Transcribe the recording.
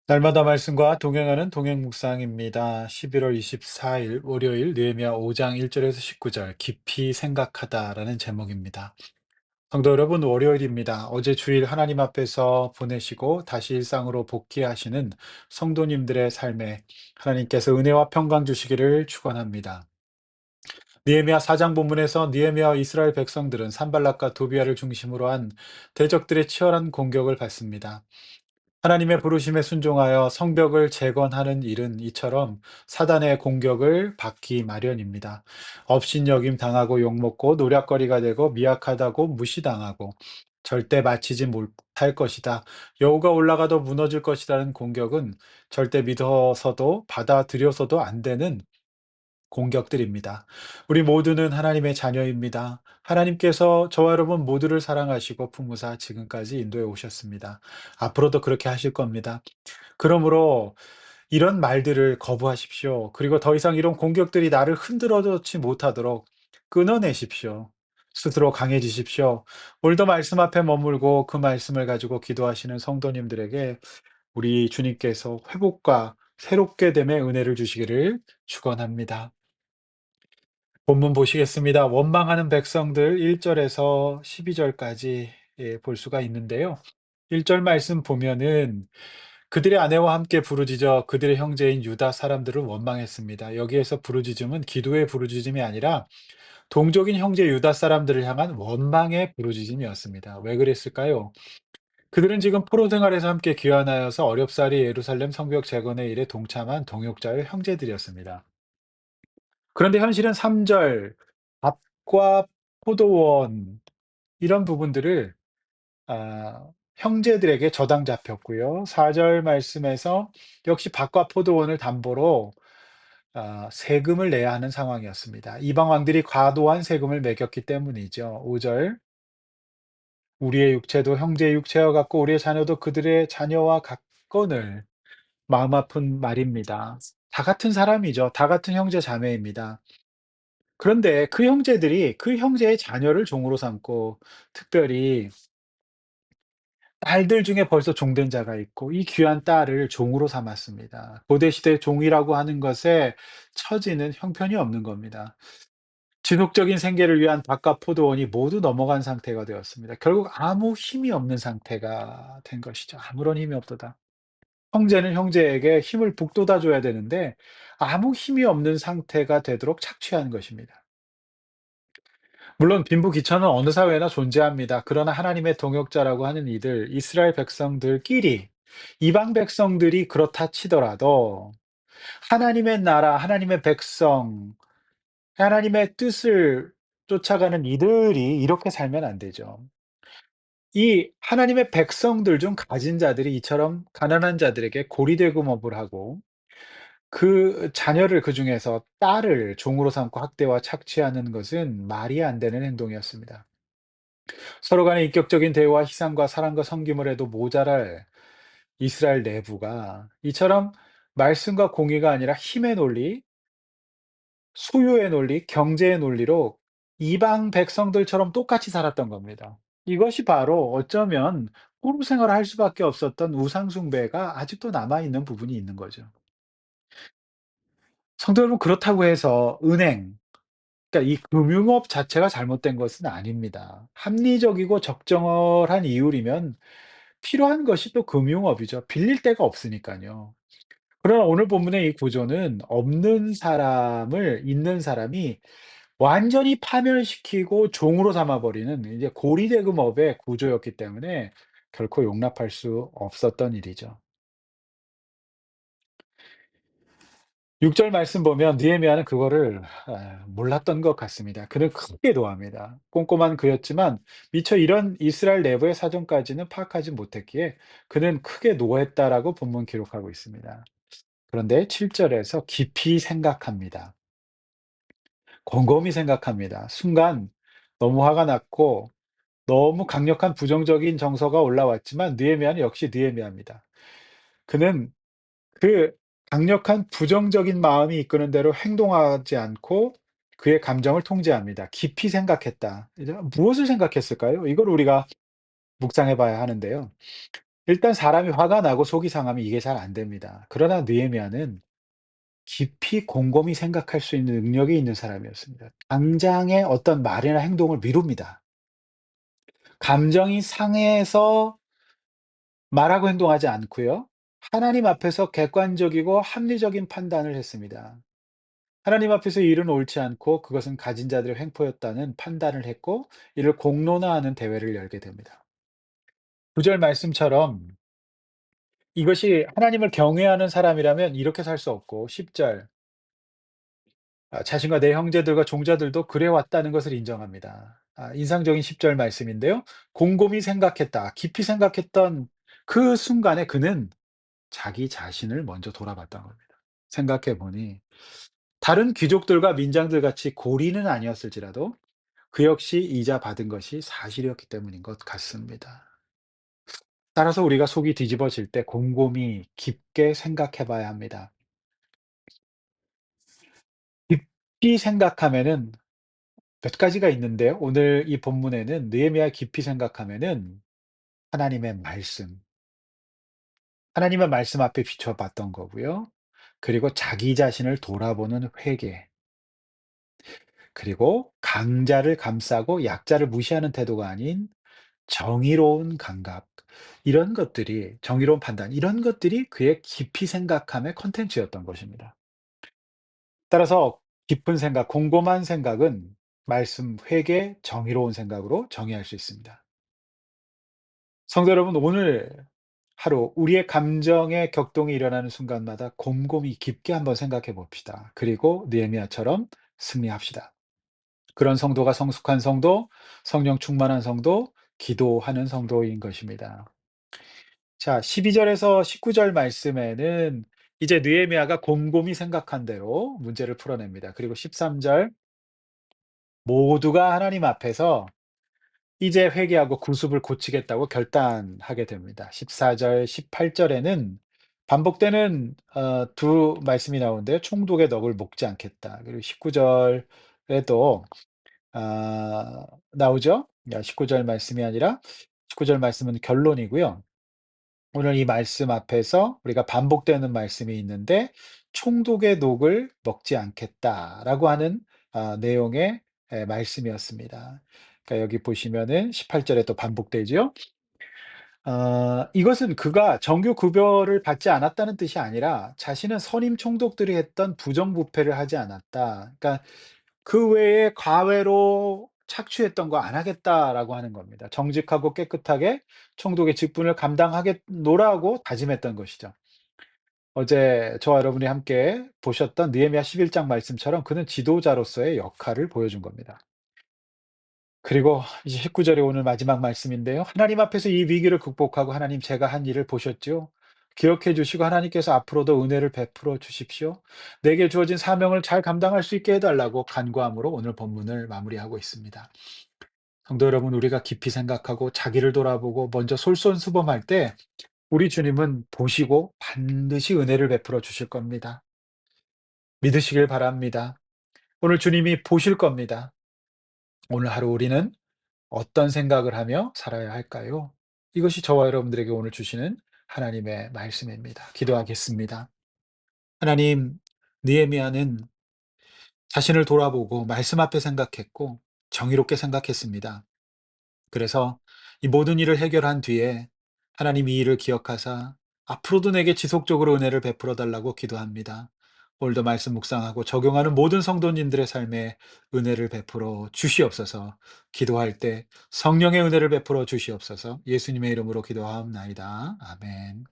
날마다 말씀과 동행하는 동행 묵상입니다. 11월 24일 월요일 느헤미야 5장 1절에서 19절 깊이 생각하다라는 제목입니다. 성도 여러분, 월요일입니다. 어제 주일 하나님 앞에서 보내시고 다시 일상으로 복귀하시는 성도님들의 삶에 하나님께서 은혜와 평강 주시기를 축원합니다. 느헤미야 4장 본문에서 느헤미야와 이스라엘 백성들은 산발락과 도비아를 중심으로 한 대적들의 치열한 공격을 받습니다. 하나님의 부르심에 순종하여 성벽을 재건하는 일은 이처럼 사단의 공격을 받기 마련입니다. 업신여김 당하고 욕먹고 노략거리가 되고 미약하다고 무시당하고 절대 마치지 못할 것이다. 여호가 올라가도 무너질 것이라는 공격은 절대 믿어서도 받아들여서도 안 되는 공격들입니다. 우리 모두는 하나님의 자녀입니다. 하나님께서 저와 여러분 모두를 사랑하시고 품으사 지금까지 인도해 오셨습니다. 앞으로도 그렇게 하실 겁니다. 그러므로 이런 말들을 거부하십시오. 그리고 더 이상 이런 공격들이 나를 흔들어 놓지 못하도록 끊어내십시오. 스스로 강해지십시오. 오늘도 말씀 앞에 머물고 그 말씀을 가지고 기도하시는 성도님들에게 우리 주님께서 회복과 새롭게 됨의 은혜를 주시기를 축원합니다. 본문 보시겠습니다. 원망하는 백성들 1절에서 12절까지 볼 수가 있는데요. 1절 말씀 보면은 그들의 아내와 함께 부르짖어 그들의 형제인 유다 사람들을 원망했습니다. 여기에서 부르짖음은 기도의 부르짖음이 아니라 동족인 형제 유다 사람들을 향한 원망의 부르짖음이었습니다. 왜 그랬을까요? 그들은 지금 포로 생활에서 함께 귀환하여서 어렵사리 예루살렘 성벽 재건의 일에 동참한 동역자의 형제들이었습니다. 그런데 현실은 3절 밥과 포도원 이런 부분들을 형제들에게 저당 잡혔고요. 4절 말씀에서 역시 밭과 포도원을 담보로 세금을 내야 하는 상황이었습니다. 이방 왕들이 과도한 세금을 매겼기 때문이죠. 5절 "우리의 육체도 형제의 육체와 같고 우리의 자녀도 그들의 자녀와 같거늘." 마음 아픈 말입니다. 다 같은 사람이죠. 다 같은 형제 자매입니다. 그런데 그 형제들이 그 형제의 자녀를 종으로 삼고 특별히 딸들 중에 벌써 종된 자가 있고 이 귀한 딸을 종으로 삼았습니다. 고대 시대 종이라고 하는 것에 처지는 형편이 없는 겁니다. 지속적인 생계를 위한 밭과 포도원이 모두 넘어간 상태가 되었습니다. 결국 아무 힘이 없는 상태가 된 것이죠. 아무런 힘이 없도다. 형제는 형제에게 힘을 북돋아 줘야 되는데 아무 힘이 없는 상태가 되도록 착취한 것입니다. 물론 빈부귀천은 어느 사회나 존재합니다. 그러나 하나님의 동역자라고 하는 이들, 이스라엘 백성들끼리 이방 백성들이 그렇다 치더라도 하나님의 나라, 하나님의 백성, 하나님의 뜻을 쫓아가는 이들이 이렇게 살면 안 되죠. 이 하나님의 백성들 중 가진 자들이 이처럼 가난한 자들에게 고리대금업을 하고 그 자녀를 그중에서 딸을 종으로 삼고 학대와 착취하는 것은 말이 안 되는 행동이었습니다. 서로 간의 인격적인 대화와 희생과 사랑과 섬김을 해도 모자랄 이스라엘 내부가 이처럼 말씀과 공의가 아니라 힘의 논리, 소유의 논리, 경제의 논리로 이방 백성들처럼 똑같이 살았던 겁니다. 이것이 바로 어쩌면 포로 생활을 할 수밖에 없었던 우상 숭배가 아직도 남아 있는 부분이 있는 거죠. 성도 여러분, 그렇다고 해서 은행, 그러니까 이 금융업 자체가 잘못된 것은 아닙니다. 합리적이고 적정한 이율이면 필요한 것이 또 금융업이죠. 빌릴 데가 없으니까요. 그러나 오늘 본문의 이 구조는 없는 사람을 있는 사람이 완전히 파멸시키고 종으로 삼아 버리는 이제 고리대금업의 구조였기 때문에 결코 용납할 수 없었던 일이죠. 6절 말씀 보면 느헤미야는 그거를 몰랐던 것 같습니다. 그는 크게 노합니다. 꼼꼼한 그였지만 미처 이런 이스라엘 내부의 사정까지는 파악하지 못했기에 그는 크게 노했다라고 본문 기록하고 있습니다. 그런데 7 절에서 깊이 생각합니다. 곰곰이 생각합니다. 순간 너무 화가 났고 너무 강력한 부정적인 정서가 올라왔지만 느헤미야는 역시 느헤미야입니다. 그는 그 강력한 부정적인 마음이 이끄는 대로 행동하지 않고 그의 감정을 통제합니다. 깊이 생각했다. 이제 무엇을 생각했을까요? 이걸 우리가 묵상해 봐야 하는데요. 일단 사람이 화가 나고 속이 상하면 이게 잘 안 됩니다. 그러나 느헤미야는 깊이 곰곰이 생각할 수 있는 능력이 있는 사람이었습니다. 당장의 어떤 말이나 행동을 미룹니다. 감정이 상해서 말하고 행동하지 않고요. 하나님 앞에서 객관적이고 합리적인 판단을 했습니다. 하나님 앞에서 이 일은 옳지 않고 그것은 가진 자들의 횡포였다는 판단을 했고 이를 공론화하는 대회를 열게 됩니다. 9절 말씀처럼 이것이 하나님을 경외하는 사람이라면 이렇게 살 수 없고 10절 자신과 내 형제들과 종자들도 그래 왔다는 것을 인정합니다. 인상적인 10절 말씀인데요. 곰곰이 생각했다. 깊이 생각했던 그 순간에 그는 자기 자신을 먼저 돌아봤던 겁니다. 생각해 보니 다른 귀족들과 민장들 같이 고리는 아니었을지라도 그 역시 이자 받은 것이 사실이었기 때문인 것 같습니다. 따라서 우리가 속이 뒤집어질 때 곰곰이 깊게 생각해 봐야 합니다. 깊이 생각하면은 몇 가지가 있는데요. 오늘 이 본문에는 느헤미야 깊이 생각하면은 하나님의 말씀, 하나님의 말씀 앞에 비춰 봤던 거고요. 그리고 자기 자신을 돌아보는 회개, 그리고 강자를 감싸고 약자를 무시하는 태도가 아닌 정의로운 감각, 이런 것들이 정의로운 판단, 이런 것들이 그의 깊이 생각함의 콘텐츠였던 것입니다. 따라서 깊은 생각, 곰곰한 생각은 말씀, 회개, 정의로운 생각으로 정의할 수 있습니다. 성도 여러분, 오늘 하루 우리의 감정의 격동이 일어나는 순간마다 곰곰이 깊게 한번 생각해 봅시다. 그리고 느헤미야처럼 승리합시다. 그런 성도가 성숙한 성도, 성령 충만한 성도, 기도하는 성도인 것입니다. 자, 12절에서 19절 말씀에는 이제 느헤미야가 곰곰이 생각한 대로 문제를 풀어냅니다. 그리고 13절 모두가 하나님 앞에서 이제 회개하고 구습을 고치겠다고 결단하게 됩니다. 14절, 18절에는 반복되는 두 말씀이 나오는데요. 총독의 넋을 먹지 않겠다. 그리고 19절에도 나오죠. 19절 말씀이 아니라 19절 말씀은 결론이고요. 오늘 이 말씀 앞에서 우리가 반복되는 말씀이 있는데 "총독의 녹을 먹지 않겠다."라고 하는 내용의 말씀이었습니다. 그러니까 여기 보시면은 18 절에 또 반복되지요. 이것은 그가 정규 급여를 받지 않았다는 뜻이 아니라 자신은 선임 총독들이 했던 부정부패를 하지 않았다. 그러니까 그 외에 과외로 착취했던 거 안 하겠다라고 하는 겁니다. 정직하고 깨끗하게 총독의 직분을 감당하겠노라고 다짐했던 것이죠. 어제 저와 여러분이 함께 보셨던 느헤미야 11장 말씀처럼 그는 지도자로서의 역할을 보여준 겁니다. 그리고 이제 19 절에 오늘 마지막 말씀인데요. 하나님 앞에서 이 위기를 극복하고 "하나님 제가 한 일을 보셨죠? 기억해 주시고 하나님께서 앞으로도 은혜를 베풀어 주십시오. 내게 주어진 사명을 잘 감당할 수 있게 해 달라고 간구함으로 오늘 본문을 마무리하고 있습니다. 성도 여러분, 우리가 깊이 생각하고 자기를 돌아보고 먼저 솔선수범할 때 우리 주님은 보시고 반드시 은혜를 베풀어 주실 겁니다. 믿으시길 바랍니다. 오늘 주님이 보실 겁니다. 오늘 하루 우리는 어떤 생각을 하며 살아야 할까요? 이것이 저와 여러분들에게 오늘 주시는 하나님의 말씀입니다. 기도하겠습니다. 하나님, 느헤미야는 자신을 돌아보고 말씀 앞에 생각했고 정의롭게 생각했습니다. 그래서 이 모든 일을 해결한 뒤에 하나님 이 일을 기억하사 앞으로도 내게 지속적으로 은혜를 베풀어 달라고 기도합니다. 오늘도 말씀 묵상하고 적용하는 모든 성도님들의 삶에 은혜를 베풀어 주시옵소서. 기도할 때 성령의 은혜를 베풀어 주시옵소서. 예수님의 이름으로 기도하옵나이다. 아멘.